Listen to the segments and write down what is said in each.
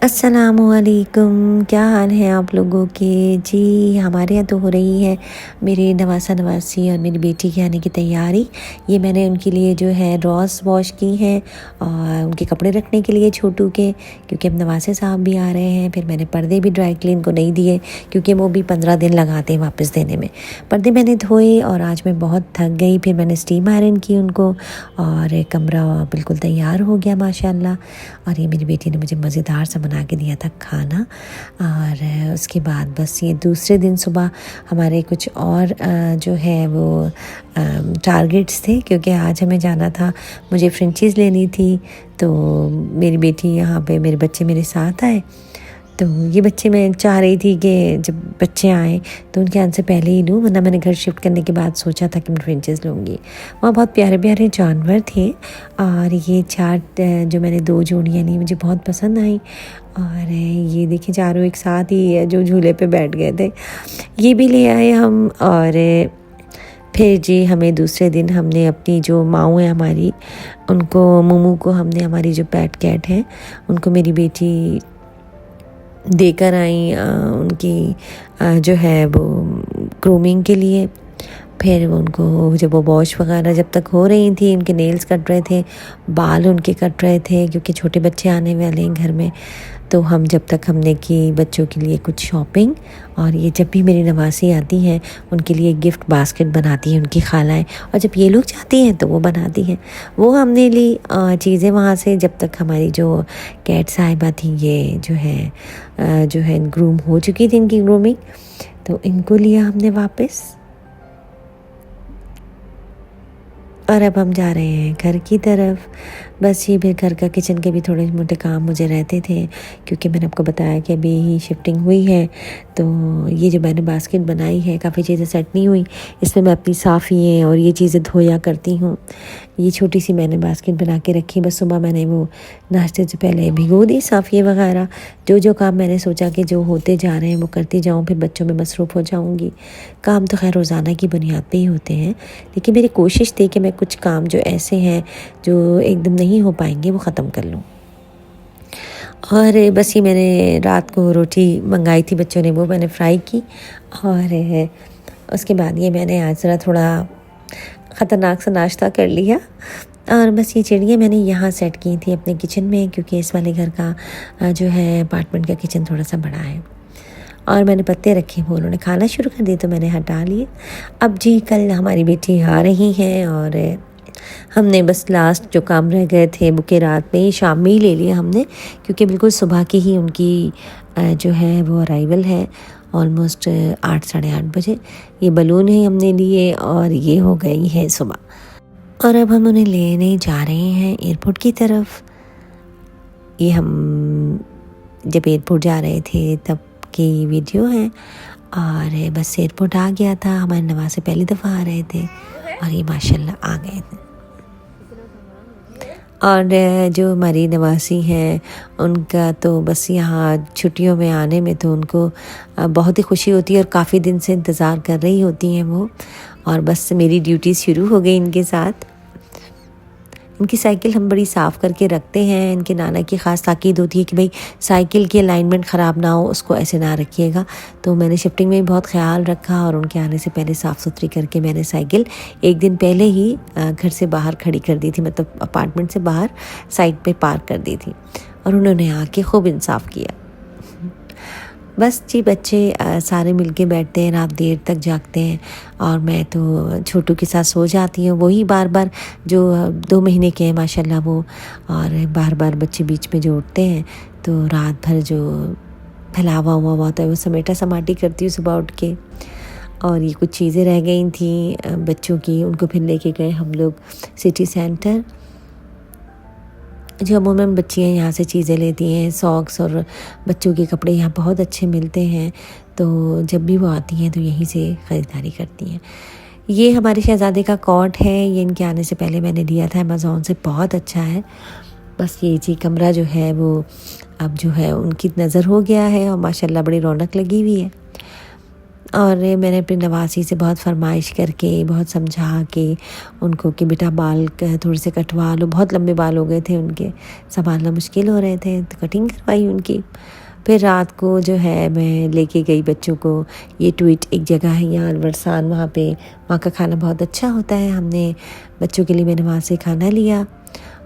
अस्सलामुअलैकुम, क्या हाल है आप लोगों के। जी हमारे यहाँ तो हो रही है मेरे नवासा नवासी और मेरी बेटी के आने की तैयारी। ये मैंने उनके लिए जो है रॉस वॉश की है और उनके कपड़े रखने के लिए छोटू के, क्योंकि अब नवासे साहब भी आ रहे हैं। फिर मैंने पर्दे भी ड्राई क्लीन को नहीं दिए क्योंकि वो भी 15 दिन लगाते हैं वापस देने में। पर्दे मैंने धोए और आज मैं बहुत थक गई। फिर मैंने स्टीम आयरन की उनको और कमरा बिल्कुल तैयार हो गया माशाल्लाह। और ये मेरी बेटी ने मुझे मज़ेदार सा बना के दिया था खाना। और उसके बाद बस ये दूसरे दिन सुबह हमारे कुछ और जो है वो टारगेट्स थे, क्योंकि आज हमें जाना था, मुझे फ्रेंचीज़ लेनी थी। तो मेरी बेटी यहाँ पे, मेरे बच्चे मेरे साथ आए। तो ये बच्चे मैं चाह रही थी कि जब बच्चे आएँ तो उनके आने से पहले ही लूँ, वरना मैंने घर शिफ्ट करने के बाद सोचा था कि मैं फ्रेंचेस लूँगी। वहाँ बहुत प्यारे प्यारे जानवर थे और ये 4 जो मैंने 2 जोड़ियाँ ली मुझे बहुत पसंद आई। और ये देखिए चारों एक साथ ही जो झूले पे बैठ गए थे, ये भी ले आए हम। और फिर जी हमें दूसरे दिन हमने अपनी जो माऊ है हमारी, उनको मोमू को हमने, हमारी जो पेट कैट है उनको मेरी बेटी देकर आई उनकी जो है वो ग्रूमिंग के लिए। फिर उनको जब वो वॉश वगैरह जब तक हो रही थी, उनके नेल्स कट रहे थे, बाल उनके कट रहे थे, क्योंकि छोटे बच्चे आने वाले हैं घर में। तो हम जब तक हमने की बच्चों के लिए कुछ शॉपिंग। और ये जब भी मेरी नवासी आती हैं उनके लिए गिफ्ट बास्केट बनाती हैं उनकी खालाएं, और जब ये लोग जाती हैं तो वो बनाती हैं। वो हमने ली चीज़ें वहाँ से, जब तक हमारी जो कैट साहिबा थी ये जो है ग्रूम हो चुकी थी, इनकी ग्रूमिंग, तो इनको लिया हमने वापस। और अब हम जा रहे हैं घर की तरफ। बस ये भी घर का किचन के भी थोड़े मोटे काम मुझे रहते थे, क्योंकि मैंने आपको बताया कि अभी ही शिफ्टिंग हुई है। तो ये जो मैंने बास्केट बनाई है, काफ़ी चीज़ें सेट नहीं हुई, इसमें मैं अपनी साफ़ियाँ और ये चीज़ें धोया करती हूँ। ये छोटी सी मैंने बास्केट बना के रखी। बस सुबह मैंने वो नाश्ते से पहले भिगो दी साफ़ियाँ वगैरह। जो काम मैंने सोचा कि जो होते जा रहे हैं वो करती जाऊँ, फिर बच्चों में मसरूफ़ हो जाऊँगी। काम तो खैर रोज़ाना की बुनियाद पे ही होते हैं, लेकिन मेरी कोशिश थी कि मैं कुछ काम जो ऐसे हैं जो एकदम नहीं हो पाएंगे वो ख़त्म कर लूँ। और बस ये मैंने रात को रोटी मंगाई थी बच्चों ने, वो मैंने फ्राई की। और उसके बाद ये मैंने आज ज़रा थोड़ा ख़तरनाक सा नाश्ता कर लिया। और बस ये चिड़ियाँ मैंने यहाँ सेट की थी अपने किचन में, क्योंकि इस वाले घर का जो है अपार्टमेंट का किचन थोड़ा सा बड़ा है। और मैंने पत्ते रखे, वो उन्होंने खाना शुरू कर दिए तो मैंने हटा लिए। अब जी कल हमारी बेटी आ रही हैं और हमने बस लास्ट जो काम रह गए थे बुके रात में ही शाम में ही ले लिया हमने, क्योंकि बिल्कुल सुबह की ही उनकी जो है वो अराइवल है, ऑलमोस्ट 8 साढ़े 8 बजे। ये बलून ही हमने लिए और ये हो गई है सुबह। और अब हम उन्हें लेने जा रहे हैं एयरपोर्ट की तरफ। ये हम जब एयरपोर्ट जा रहे थे तब की वीडियो है। और बस एयरपोर्ट आ गया था, हमारे नवासे पहली दफ़ा आ रहे थे और ये माशाल्लाह आ गए थे। और जो हमारी नवासी हैं उनका तो बस यहाँ छुट्टियों में आने में तो उनको बहुत ही खुशी होती है और काफ़ी दिन से इंतज़ार कर रही होती हैं वो। और बस मेरी ड्यूटी शुरू हो गई इनके साथ। इनकी साइकिल हम बड़ी साफ़ करके रखते हैं। इनके नाना की ख़ास ताकीद होती है कि भाई साइकिल की अलाइनमेंट ख़राब ना हो, उसको ऐसे ना रखिएगा। तो मैंने शिफ्टिंग में भी बहुत ख्याल रखा और उनके आने से पहले साफ़ सुथरी करके मैंने साइकिल एक दिन पहले ही घर से बाहर खड़ी कर दी थी, मतलब अपार्टमेंट से बाहर साइड पे पार्क कर दी थी। और उन्होंने आके खूब इंसाफ किया। बस जी बच्चे सारे मिलके बैठते हैं, रात देर तक जागते हैं और मैं तो छोटू के साथ सो जाती हूँ। वही बार बार जो 2 महीने के हैं माशाल्लाह वो, और बार बार बच्चे बीच में जो उठते हैं तो रात भर जो फैलावा हुआ होता है वो समेटा समाटी करती हूँ सुबह उठ के। और ये कुछ चीज़ें रह गई थी बच्चों की, उनको फिर लेके गए हम लोग सिटी सेंटर। जो अमूमन बच्चियाँ यहाँ से चीज़ें लेती हैं, सॉक्स और बच्चों के कपड़े यहाँ बहुत अच्छे मिलते हैं, तो जब भी वो आती हैं तो यहीं से ख़रीदारी करती हैं। ये हमारे शहज़ादे का कॉट है, ये इनके आने से पहले मैंने लिया था अमेज़ॉन से, बहुत अच्छा है। बस ये जी कमरा जो है वो अब जो है उनकी नज़र हो गया है और माशाल्लाह बड़ी रौनक लगी हुई है। और मैंने अपनी नवासी से बहुत फरमाइश करके बहुत समझा के उनको कि बेटा बाल थोड़े से कटवा लो, बहुत लंबे बाल हो गए थे उनके, संभालना मुश्किल हो रहे थे, तो कटिंग करवाई उनकी। फिर रात को जो है मैं लेके गई बच्चों को, ये ट्वीट एक जगह है यहाँ अलवरसान, वहाँ पे वहाँ का खाना बहुत अच्छा होता है। हमने बच्चों के लिए मैंने वहाँ से खाना लिया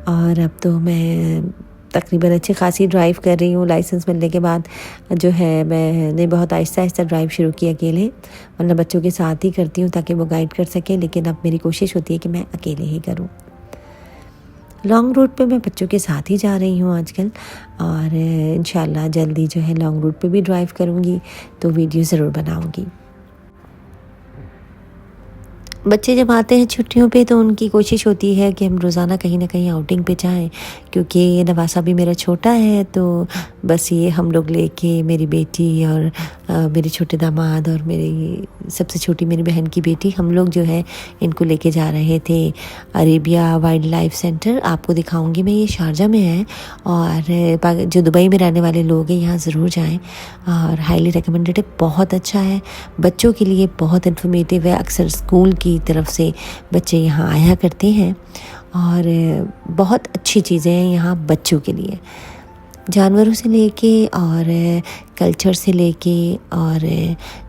और अब तो मैं तकरीबन अच्छी खासी ड्राइव कर रही हूँ। लाइसेंस मिलने के बाद जो है मैंने बहुत आहिस्ता आहिस्ता ड्राइव शुरू की अकेले, वरना बच्चों के साथ ही करती हूँ ताकि वो गाइड कर सकें, लेकिन अब मेरी कोशिश होती है कि मैं अकेले ही करूँ। लॉन्ग रूट पे मैं बच्चों के साथ ही जा रही हूँ आजकल और इंशाल्लाह जल्दी जो है लॉन्ग रूट पे भी ड्राइव करूँगी तो वीडियो ज़रूर बनाऊँगी। बच्चे जब आते हैं छुट्टियों पे तो उनकी कोशिश होती है कि हम रोज़ाना कहीं ना कहीं आउटिंग पे जाएं, क्योंकि नवासा भी मेरा छोटा है तो बस ये हम लोग लेके मेरी बेटी और मेरे छोटे दामाद और मेरी सबसे छोटी मेरी बहन की बेटी, हम लोग जो है इनको लेके जा रहे थे अरेबिया वाइल्ड लाइफ सेंटर। आपको दिखाऊंगी मैं, ये शारजा में है और जो दुबई में रहने वाले लोग हैं यहाँ ज़रूर जाएं और हाईली रिकमेंडेड है, बहुत अच्छा है, बच्चों के लिए बहुत इन्फॉर्मेटिव है। अक्सर स्कूल की तरफ से बच्चे यहाँ आया करते हैं और बहुत अच्छी चीज़ें हैं यहाँ बच्चों के लिए, जानवरों से लेके और कल्चर से लेके और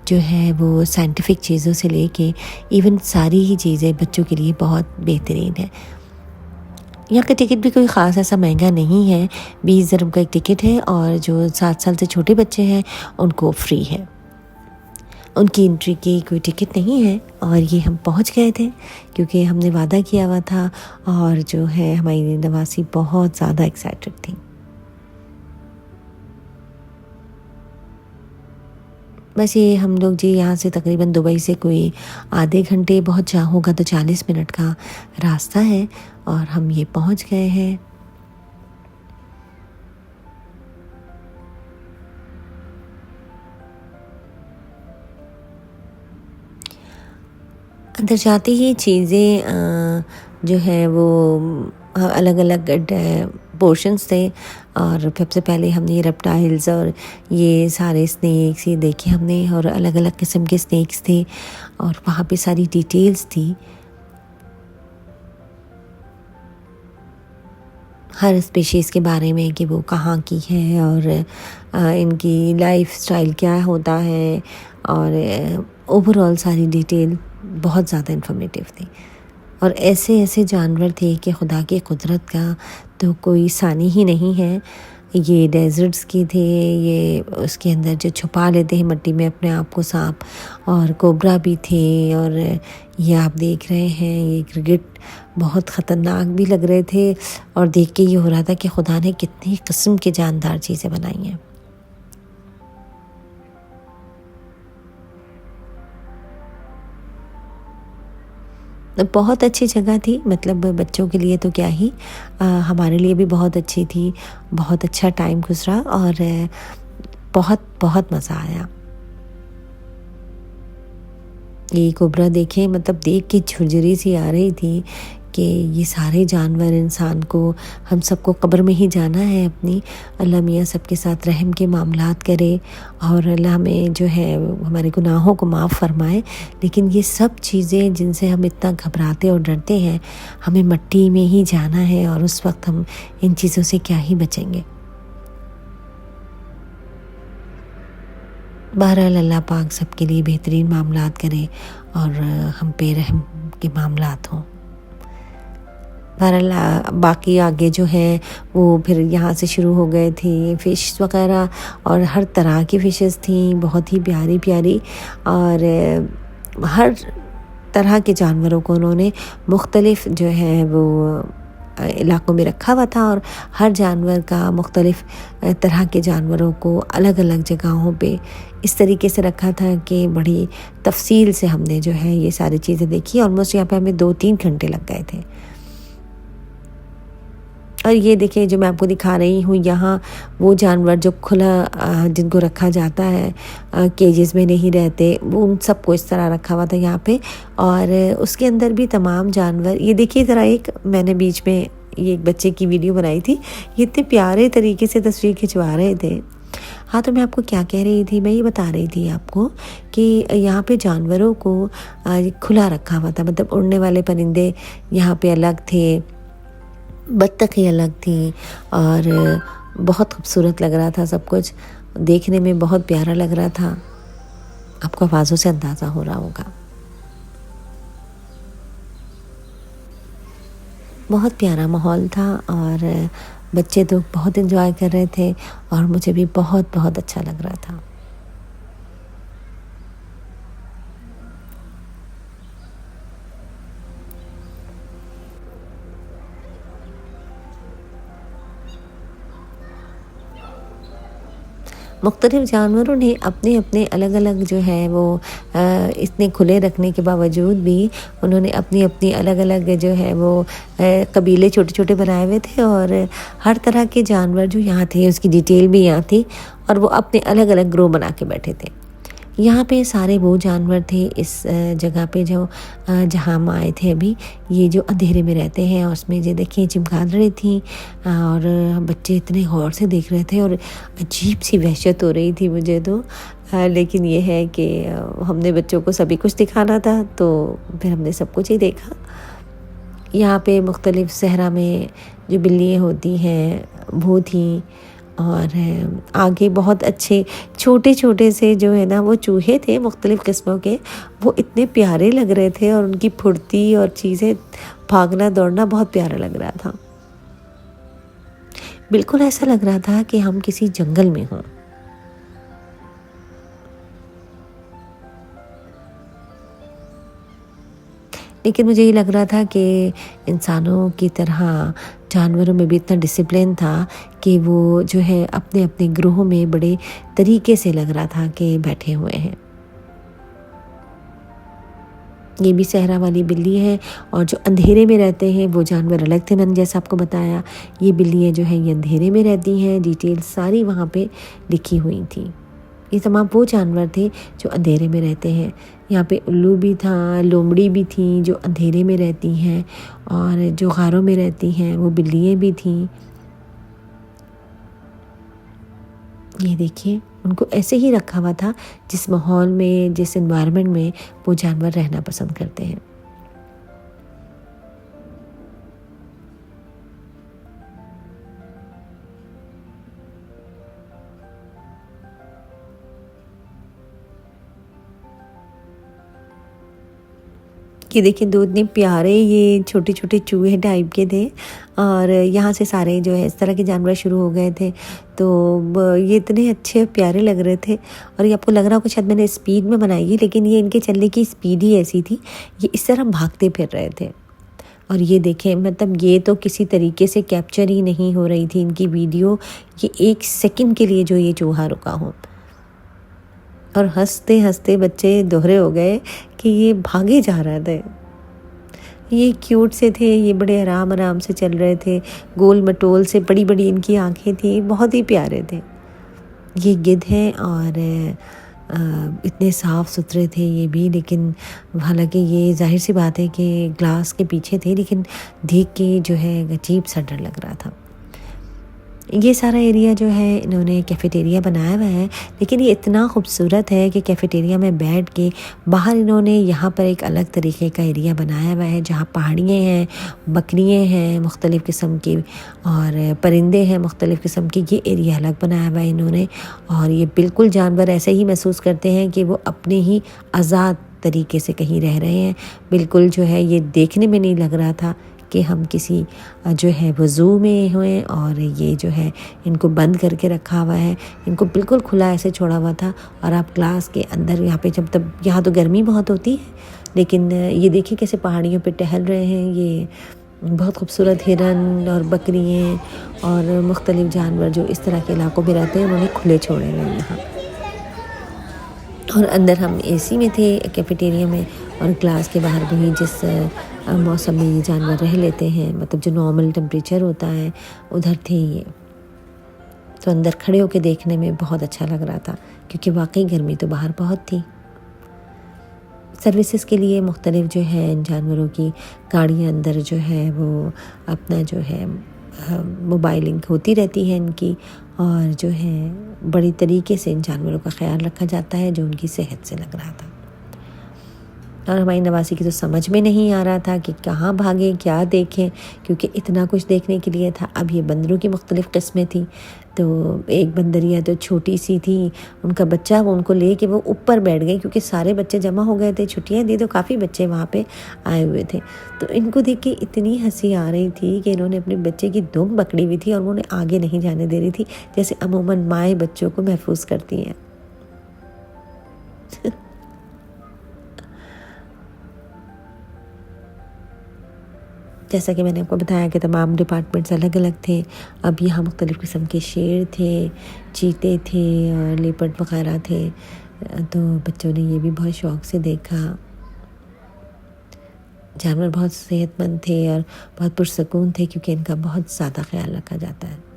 जो है वो साइंटिफिक चीज़ों से लेके इवन सारी ही चीज़ें बच्चों के लिए बहुत बेहतरीन है। यहाँ का टिकट भी कोई ख़ास ऐसा महंगा नहीं है, 20 दिरहम का एक टिकट है और जो 7 साल से छोटे बच्चे हैं उनको फ्री है, उनकी एंट्री की कोई टिकट नहीं है। और ये हम पहुंच गए थे क्योंकि हमने वादा किया हुआ था और जो है हमारी नवासी बहुत ज़्यादा एक्साइटेड थी। बस ये हम लोग जी यहाँ से तकरीबन दुबई से कोई आधे घंटे बहुत होगा तो 40 मिनट का रास्ता है और हम ये पहुँच गए हैं। अंदर जाते ही चीज़ें जो है वो अलग अलग पोर्शंस थे और सबसे पहले हमने ये रेप्टाइल्स और ये सारे स्नेक्स ये देखे हमने और अलग अलग किस्म के स्नेक्स थे और वहाँ पे सारी डिटेल्स थी, हर स्पीशीज़ के बारे में कि वो कहाँ की है और इनकी लाइफ स्टाइल क्या होता है और ओवरऑल सारी डिटेल बहुत ज़्यादा इन्फॉर्मेटिव थी। और ऐसे ऐसे जानवर थे कि खुदा की कुदरत का तो कोई सानी ही नहीं है। ये डेजर्ट्स की थे, ये उसके अंदर जो छुपा लेते हैं मिट्टी में अपने आप को सांप, और कोबरा भी थे और ये आप देख रहे हैं ये क्रिकेट बहुत ख़तरनाक भी लग रहे थे और देख के ये हो रहा था कि खुदा ने कितनी किस्म की जानदार चीज़ें बनाई हैं। बहुत अच्छी जगह थी, मतलब बच्चों के लिए तो क्या ही हमारे लिए भी बहुत अच्छी थी, बहुत अच्छा टाइम गुजरा और बहुत बहुत मज़ा आया। ये कोबरा देखें, मतलब देख के झुरझुरी सी आ रही थी कि ये सारे जानवर इंसान को, हम सबको कब्र में ही जाना है अपनी। अल्लाह मियाँ सबके साथ रहम के मामलात करे और अल्लाह हमें जो है हमारे गुनाहों को माफ़ फरमाए। लेकिन ये सब चीज़ें जिनसे हम इतना घबराते और डरते हैं, हमें मिट्टी में ही जाना है और उस वक्त हम इन चीज़ों से क्या ही बचेंगे। बहरहाल अल्लाह पाक सबके लिए बेहतरीन मामलात करे और हम पे रहम के मामलात हों। बहरहाल बाकी आगे जो है वो फिर यहाँ से शुरू हो गए थे फ़िश वगैरह और हर तरह की फ़िशेस थी, बहुत ही प्यारी प्यारी, और हर तरह के जानवरों को उन्होंने मुख्तलिफ जो है वो इलाकों में रखा हुआ था और हर जानवर का मुख्तलिफ तरह के जानवरों को अलग अलग जगहों पे इस तरीके से रखा था कि बड़ी तफसील से हमने जो है ये सारी चीज़ें देखी। ऑलमोस्ट यहाँ पे हमें 2-3 घंटे लग गए थे। और ये देखिए जो मैं आपको दिखा रही हूँ, यहाँ वो जानवर जो खुला जिनको रखा जाता है, केजेस में नहीं रहते, वो उन सबको इस तरह रखा हुआ था यहाँ पे। और उसके अंदर भी तमाम जानवर, ये देखिए ज़रा, एक मैंने बीच में ये एक बच्चे की वीडियो बनाई थी। ये इतने प्यारे तरीके से तस्वीर खिंचवा रहे थे। हाँ, तो मैं आपको क्या कह रही थी, मैं ये बता रही थी आपको कि यहाँ पे जानवरों को खुला रखा हुआ था, मतलब उड़ने वाले परिंदे यहाँ पे अलग थे, बत्तखें अलग थी और बहुत खूबसूरत लग रहा था सब कुछ, देखने में बहुत प्यारा लग रहा था। आपको आवाज़ों से अंदाज़ा हो रहा होगा। बहुत प्यारा माहौल था और बच्चे तो बहुत एंजॉय कर रहे थे और मुझे भी बहुत बहुत अच्छा लग रहा था। मुख्तलिफ़ जानवरों ने अपने अपने अलग अलग जो है वो इतने खुले रखने के बावजूद भी उन्होंने अपनी अपनी अलग अलग जो है वो कबीले छोटे छोटे बनाए हुए थे और हर तरह के जानवर जो यहाँ थे उसकी डिटेल भी यहाँ थी और वो अपने अलग अलग ग्रोह बना के बैठे थे। यहाँ पे सारे वो जानवर थे इस जगह पे जो जहाँ हम आए थे अभी, ये जो अंधेरे में रहते हैं और उसमें जो देखिए चमगादड़ें थी और बच्चे इतने गौर से देख रहे थे और अजीब सी वहशत हो रही थी मुझे तो। लेकिन ये है कि हमने बच्चों को सभी कुछ दिखाना था तो फिर हमने सब कुछ ही देखा। यहाँ पे मुख्तलिफ़ सहरा में जो बिल्लियाँ होती हैं वो थी और आगे बहुत अच्छे छोटे छोटे से जो है ना वो चूहे थे मुख्तलिफ़ किस्मों के, वो इतने प्यारे लग रहे थे और उनकी फुर्ती और चीज़ें, भागना दौड़ना बहुत प्यारा लग रहा था। बिल्कुल ऐसा लग रहा था कि हम किसी जंगल में हों। लेकिन मुझे ये लग रहा था कि इंसानों की तरह जानवरों में भी इतना डिसिप्लिन था कि वो जो है अपने अपने ग्रोह में बड़े तरीके से लग रहा था कि बैठे हुए हैं। ये भी सहरा वाली बिल्ली है और जो अंधेरे में रहते हैं वो जानवर अलग थे। मैंने जैसा आपको बताया, ये बिल्लियाँ जो है ये अंधेरे में रहती हैं, डिटेल सारी वहाँ पे लिखी हुई थी। ये तमाम वो जानवर थे जो अंधेरे में रहते हैं। यहाँ पे उल्लू भी था, लोमड़ी भी थी जो अंधेरे में रहती हैं और जो गारों में रहती हैं वो बिल्लियाँ भी थीं। ये देखिए, उनको ऐसे ही रखा हुआ था जिस माहौल में, जिस एनवायरनमेंट में वो जानवर रहना पसंद करते हैं। कि देखिए 2 इतने प्यारे ये छोटे-छोटे चूहे टाइप के थे और यहाँ से सारे जो है इस तरह के जानवर शुरू हो गए थे। तो ये इतने अच्छे प्यारे लग रहे थे और ये आपको लग रहा होगा शायद मैंने स्पीड में बनाई है, लेकिन ये इनके चलने की स्पीड ही ऐसी थी। ये इस तरह भागते फिर रहे थे और ये देखें, मतलब ये तो किसी तरीके से कैप्चर ही नहीं हो रही थी इनकी वीडियो, ये 1 सेकंड के लिए जो ये चूहा रुका हो। और हंसते हंसते बच्चे दोहरे हो गए कि ये भागे जा रहे थे। ये क्यूट से थे, ये बड़े आराम आराम से चल रहे थे, गोल मटोल से, बड़ी बड़ी इनकी आंखें थी, बहुत ही प्यारे थे। ये गिद्ध हैं और इतने साफ़ सुथरे थे ये भी, लेकिन हालांकि ये जाहिर सी बात है कि ग्लास के पीछे थे, लेकिन देख के जो है अजीब सा डर लग रहा था। ये सारा एरिया जो है इन्होंने कैफ़ेटेरिया बनाया हुआ है, लेकिन ये इतना खूबसूरत है कि कैफ़ेटेरिया में बैठ के बाहर इन्होंने यहाँ पर एक अलग तरीके का एरिया बनाया हुआ है जहाँ पहाड़ियाँ हैं, बकरियाँ हैं मुख्तलिफ़ किस्म की और परिंदे हैं मुख्तलिफ़ किस्म के। ये एरिया अलग बनाया हुआ है इन्होंने और ये बिल्कुल जानवर ऐसे ही महसूस करते हैं कि वो अपने ही आज़ाद तरीके से कहीं रह रहे हैं। बिल्कुल जो है ये देखने में नहीं लग रहा था कि हम किसी जो है वो ज़ू में हुए और ये जो है इनको बंद करके रखा हुआ है, इनको बिल्कुल खुला ऐसे छोड़ा हुआ था। और आप क्लास के अंदर यहाँ पे जब तब यहाँ तो गर्मी बहुत होती है, लेकिन ये देखिए कैसे पहाड़ियों पे टहल रहे हैं। ये बहुत खूबसूरत हिरन और बकरियाँ और मुख्तलिफ़ जानवर जो इस तरह के इलाकों में रहते हैं उन्होंने खुले छोड़े हुए हैं यहाँ। और अंदर हम एसी में थे कैफ़ेटेरिया में और क्लास के बाहर भी जिस मौसम में ये जानवर रह लेते हैं, मतलब जो नॉर्मल टेम्परेचर होता है उधर थे ये। तो अंदर खड़े होकर देखने में बहुत अच्छा लग रहा था क्योंकि वाकई गर्मी तो बाहर बहुत थी। सर्विसेज के लिए मुख्तलिफ जो है इन जानवरों की गाड़ियाँ अंदर जो है वो अपना जो है मोबाइलिंग होती रहती है इनकी, और जो है बड़ी तरीके से इन जानवरों का ख्याल रखा जाता है जो उनकी सेहत से लग रहा था। और हमारी नवासी की तो समझ में नहीं आ रहा था कि कहाँ भागें, क्या देखें, क्योंकि इतना कुछ देखने के लिए था। अब ये बंदरों की मुख्तलिफ़ किस्में थी, तो एक बंदरिया तो छोटी सी थी, उनका बच्चा वो उनको ले के वो ऊपर बैठ गई, क्योंकि सारे बच्चे जमा हो गए थे, छुट्टियाँ दी तो काफ़ी बच्चे वहाँ पे आए हुए थे। तो इनको देख के इतनी हंसी आ रही थी कि इन्होंने अपने बच्चे की दुम पकड़ी हुई थी और उन्होंने आगे नहीं जाने दे रही थी, जैसे अमूमन माएँ बच्चों को महफूज करती हैं। जैसा कि मैंने आपको बताया कि तमाम डिपार्टमेंट्स अलग अलग थे। अब यहाँ मुख्तलिफ़ किस्म के शेर थे, चीते थे और लेपर्ड वगैरह थे। तो बच्चों ने ये भी बहुत शौक़ से देखा। जानवर बहुत सेहतमंद थे और बहुत पुरसकून थे, क्योंकि इनका बहुत ज़्यादा ख्याल रखा जाता है।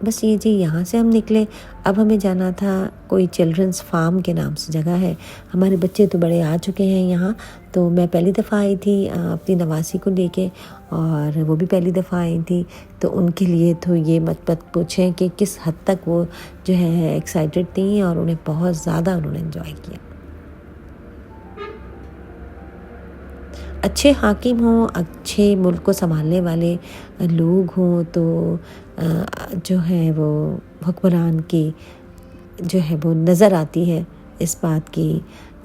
बस ये जी, यहाँ से हम निकले। अब हमें जाना था कोई चिल्ड्रंस फार्म के नाम से जगह है। हमारे बच्चे तो बड़े आ चुके हैं यहाँ, तो मैं पहली दफ़ा आई थी अपनी नवासी को लेके, और वो भी पहली दफ़ा आई थी। तो उनके लिए तो ये मत पूछें कि किस हद तक वो जो है एक्साइटेड थी, और उन्हें बहुत ज़्यादा उन्होंने एंजॉय किया। अच्छे हाकिम हों, अच्छे मुल्क को संभालने वाले लोग हों, तो जो है वो हुक्मरान की जो है वो नज़र आती है इस बात की,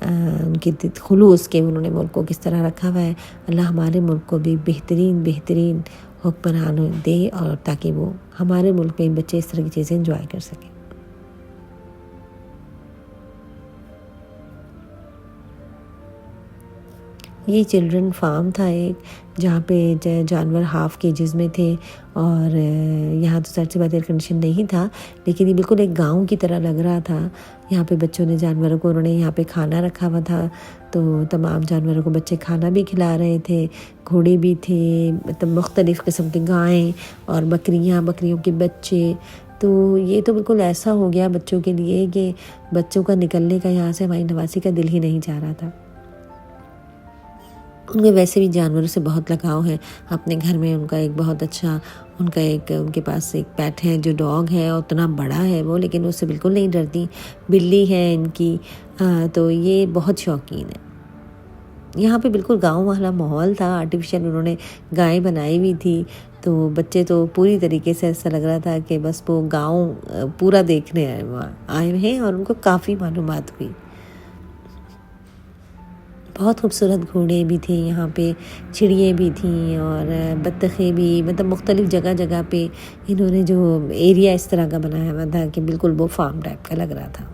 उनकी खुलूस के उन्होंने मुल्क को किस तरह रखा हुआ है। अल्लाह हमारे मुल्क को भी बेहतरीन हुक्मरान दे, और ताकि वो हमारे मुल्क में बच्चे इस तरह की चीज़ें एंजॉय कर सकें। ये चिल्ड्रन फार्म था एक, जहाँ पे जानवर हाफ़ केजेस में थे, और यहाँ तो ज़ाहिर सी बात एयर कंडीशन नहीं था, लेकिन ये बिल्कुल एक गाँव की तरह लग रहा था। यहाँ पे बच्चों ने जानवरों को, उन्होंने यहाँ पे खाना रखा हुआ था, तो तमाम जानवरों को बच्चे खाना भी खिला रहे थे। घोड़े भी थे, मतलब मुख्तलिफ़ किस्म की गायें और बकरियों के बच्चे। तो ये तो बिल्कुल ऐसा हो गया बच्चों के लिए कि बच्चों का निकलने का यहाँ से हमारी नवासी का दिल ही नहीं चाह रहा था। उनमें वैसे भी जानवरों से बहुत लगाव है। अपने घर में उनका एक बहुत अच्छा, उनके पास एक पेट है जो डॉग है, और उतना बड़ा है वो, लेकिन उससे बिल्कुल नहीं डरती। बिल्ली है इनकी, तो ये बहुत शौकीन है। यहाँ पे बिल्कुल गांव वाला माहौल था, आर्टिफिशियल उन्होंने गाय बनाई हुई थी, तो बच्चे तो पूरी तरीके से ऐसा लग रहा था कि बस वो गांव पूरा देखने आए हैं, और उनको काफ़ी मालूमात हुई। बहुत खूबसूरत घोड़े भी थे यहाँ पे, चिड़ियाँ भी थीं और बत्तखें भी, मतलब मुख्तलिफ़ जगह जगह पे इन्होंने जो एरिया इस तरह का बनाया हुआ था कि बिल्कुल वो फार्म टाइप का लग रहा था।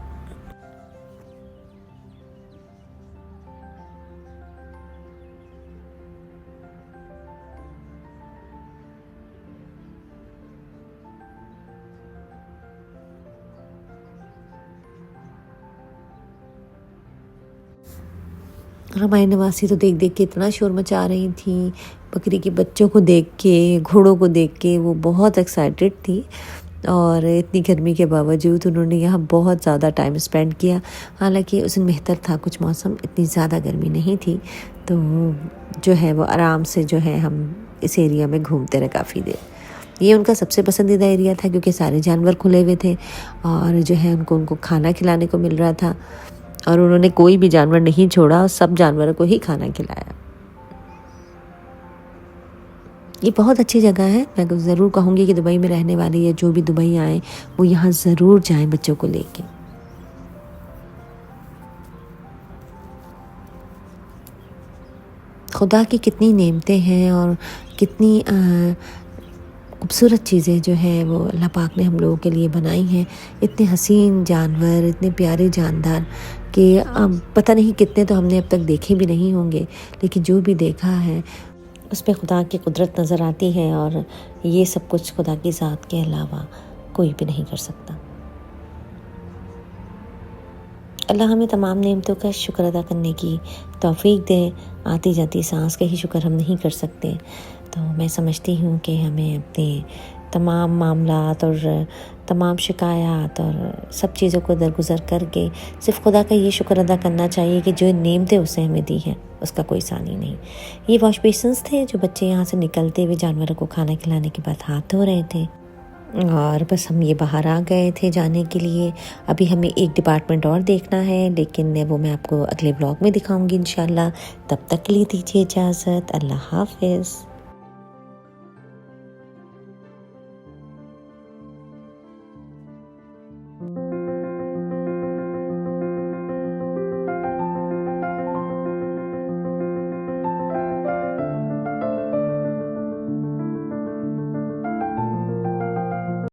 हमारी नवासी तो देख के इतना शोर मचा रही थी। बकरी के बच्चों को देख के, घोड़ों को देख के वो बहुत एक्साइटेड थी, और इतनी गर्मी के बावजूद उन्होंने यहाँ बहुत ज़्यादा टाइम स्पेंड किया। हालांकि उस दिन बेहतर था कुछ मौसम, इतनी ज़्यादा गर्मी नहीं थी, तो जो है वो आराम से जो है हम इस एरिया में घूमते रहे काफ़ी देर। ये उनका सबसे पसंदीदा एरिया था, क्योंकि सारे जानवर खुले हुए थे, और जो है उनको खाना खिलाने को मिल रहा था, और उन्होंने कोई भी जानवर नहीं छोड़ा, और सब जानवरों को ही खाना खिलाया। ये बहुत अच्छी जगह है। मैं ज़रूर कहूँगी कि दुबई में रहने वाले या जो भी दुबई आए वो यहाँ ज़रूर जाएं बच्चों को लेके। खुदा की कितनी नेमतें हैं और कितनी खूबसूरत चीज़ें जो हैं वो अल्लाह पाक ने हम लोगों के लिए बनाई हैं। इतने हसीन जानवर, इतने प्यारे जानदार कि पता नहीं कितने तो हमने अब तक देखे भी नहीं होंगे, लेकिन जो भी देखा है उस पर खुदा की कुदरत नज़र आती है, और ये सब कुछ खुदा की ज़ात के अलावा कोई भी नहीं कर सकता। अल्लाह हमें तमाम नेमतों का शुक्र अदा करने की तौफीक दे। आती जाती सांस का ही शुक्र हम नहीं कर सकते, तो मैं समझती हूँ कि हमें अपने तमाम मामलात और तमाम शिकायत और सब चीज़ों को दरगुजर करके सिर्फ खुदा का ये शुक्र अदा करना चाहिए कि जो नेमतें उसे हमें दी हैं उसका कोई सानी नहीं। ये वॉश बेसिन्स थे जो बच्चे यहाँ से निकलते हुए जानवरों को खाना खिलाने के बाद हाथ धो रहे थे। और बस हम ये बाहर आ गए थे जाने के लिए। अभी हमें एक डिपार्टमेंट और देखना है, लेकिन वो मैं आपको अगले ब्लॉग में दिखाऊंगी इंशाल्लाह। तब तक के लिए दीजिए इजाज़त। अल्लाह हाफ़िज़।